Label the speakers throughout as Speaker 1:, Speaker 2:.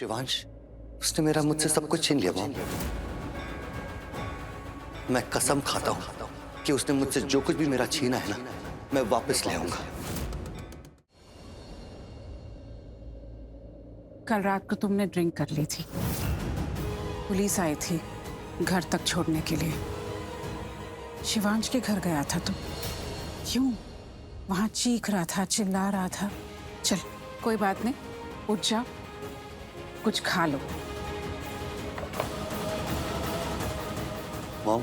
Speaker 1: शिवांश, उसने मेरा मुझसे सब कुछ छीन लिया मॉम। मैं कसम खाता हूं कि उसने मुझसे जो कुछ भी मेरा छीना है ना, मैं वापस ले आऊंगा।
Speaker 2: कल रात को तुमने ड्रिंक कर ली थी। पुलिस आई थी घर तक छोड़ने के लिए। शिवांश के घर गया था तुम। क्यों? वहां चीख रहा था, चिल्ला रहा था। चल कोई बात नहीं, उठ जा, कुछ खा लो।
Speaker 1: मॉम,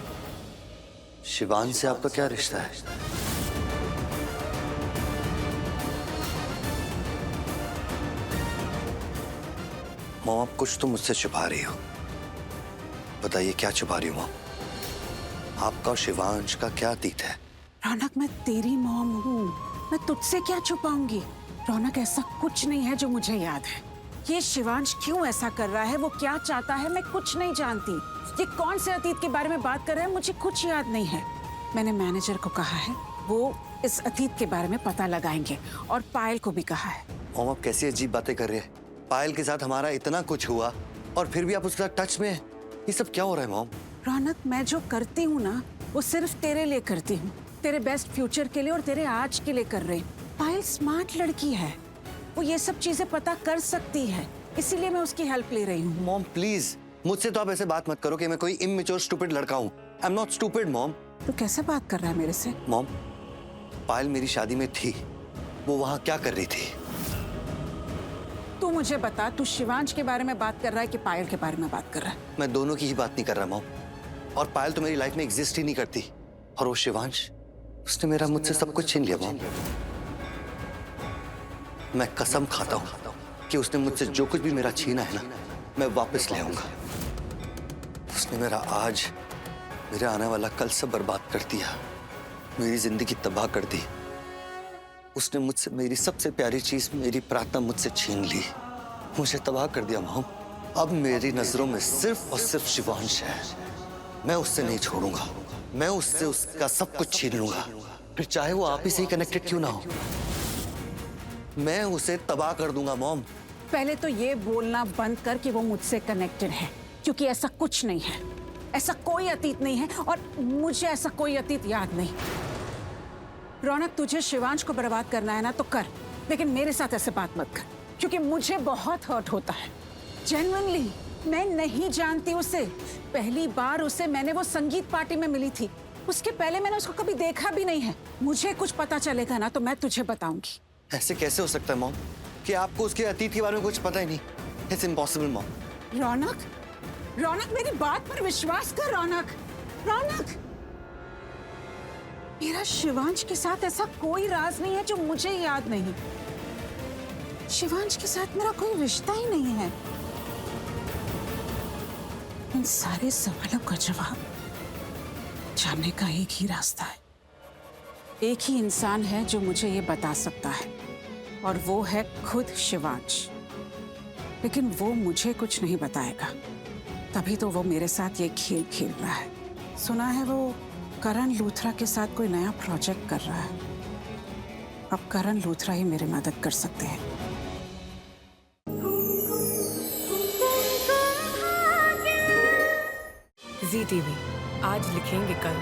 Speaker 1: शिवांश से आपका क्या रिश्ता है? मॉम, आप कुछ तो मुझसे छुपा रही हो। बताइए क्या छुपा रही हो मॉम? आपका और शिवांश का क्या अतीत है?
Speaker 2: रौनक, मैं तेरी मॉम हूँ, मैं तुझसे क्या छुपाऊंगी। रौनक, ऐसा कुछ नहीं है जो मुझे याद है। ये शिवांश क्यों ऐसा कर रहा है, वो क्या चाहता है, मैं कुछ नहीं जानती। ये कौन से अतीत के बारे में बात कर रहा है, मुझे कुछ याद नहीं है। मैंने मैनेजर को कहा है, वो इस अतीत के बारे में पता लगाएंगे, और पायल को भी कहा है।
Speaker 1: मॉम, आप कैसी अजीब बातें कर रहे हैं? पायल के साथ हमारा इतना कुछ हुआ और फिर भी आप उसके साथ टच में हैं। ये सब क्या हो रहा है मॉम?
Speaker 2: रौनक, मैं जो करती हूँ ना, वो सिर्फ तेरे लिए करती हूँ, तेरे बेस्ट फ्यूचर के लिए और तेरे आज के लिए कर रही हूँ। पायल स्मार्ट लड़की है, वो ये सब चीजें पता कर सकती है, इसीलिए मैं उसकी हेल्प ले रही हूँ।
Speaker 1: मॉम प्लीज, मुझसे तो आप ऐसे बात मत करो कि मैं कोई इमेच्योर स्टूपिड लड़का हूँ। I am not stupid mom.
Speaker 2: तू कैसे बात कर रहा है मेरे से?
Speaker 1: मॉम, पायल मेरी शादी में थी, वो वहां क्या कर रही थी?
Speaker 2: तू मुझे बता, तू शिवांश के बारे में बात कर रहा है कि पायल के बारे में बात कर रहा है?
Speaker 1: मैं दोनों की ही बात नहीं कर रहा मॉम। और पायल तो मेरी लाइफ में एग्जिस्ट ही नहीं करती। और वो शिवांश, उसने मेरा मुझसे सब कुछ छीन लिया मॉम। मैं कसम खाता हूं कि उसने मुझसे जो कुछ भी मेरा छीना है ना, मैं वापस ले आऊंगा। उसने मेरा आज, मेरा आने वाला कल सब बर्बाद कर दिया, मेरी जिंदगी तबाह कर दी। उसने मुझसे मेरी सबसे प्यारी चीज, मेरी प्रार्थना मुझसे छीन ली, मुझे तबाह कर दिया मॉम। अब मेरी नजरों में सिर्फ और सिर्फ शिवांश है। मैं उससे नहीं छोड़ूंगा, मैं उससे उसका सब कुछ छीन लूंगा, फिर चाहे वो आप ही से ही कनेक्टेड क्यों ना हो। मैं उसे तबाह कर दूंगा मॉम।
Speaker 2: पहले तो ये बोलना बंद कर कि वो मुझसे कनेक्टेड है, क्योंकि ऐसा कुछ नहीं है, ऐसा कोई अतीत नहीं है, और मुझे ऐसा कोई अतीत याद नहीं। रौनक, तुझे शिवांश को बर्बाद करना है ना तो कर, लेकिन मेरे साथ ऐसे बात मत कर, क्योंकि मुझे बहुत हर्ट होता है। जेन्युइनली, मैं नहीं जानती उसे। पहली बार उसे मैंने वो संगीत पार्टी में मिली थी, उसके पहले मैंने उसको कभी देखा भी नहीं है। मुझे कुछ पता चलेगा ना तो मैं तुझे बताऊंगी।
Speaker 1: ऐसे कैसे हो सकता है मॉम कि आपको उसके अतीत के बारे में कुछ पता ही नहीं? It's impossible mom.
Speaker 2: Raunak, Raunak, मेरी बात पर विश्वास कर। रौनक, रौनक, मेरा शिवांश के साथ ऐसा कोई राज नहीं है जो मुझे याद नहीं। शिवांश के साथ मेरा कोई रिश्ता ही नहीं है। इन सारे सवालों का जवाब जानने का एक ही रास्ता है। एक ही इंसान है जो मुझे ये बता सकता है, और वो है खुद शिवांश। लेकिन वो मुझे कुछ नहीं बताएगा, तभी तो वो मेरे साथ ये खेल खेल रहा है। सुना है वो करण लूथरा के साथ कोई नया प्रोजेक्ट कर रहा है। अब करण लूथरा ही मेरी मदद कर सकते हैं।
Speaker 3: जी टीवी आज लिखेंगे कल।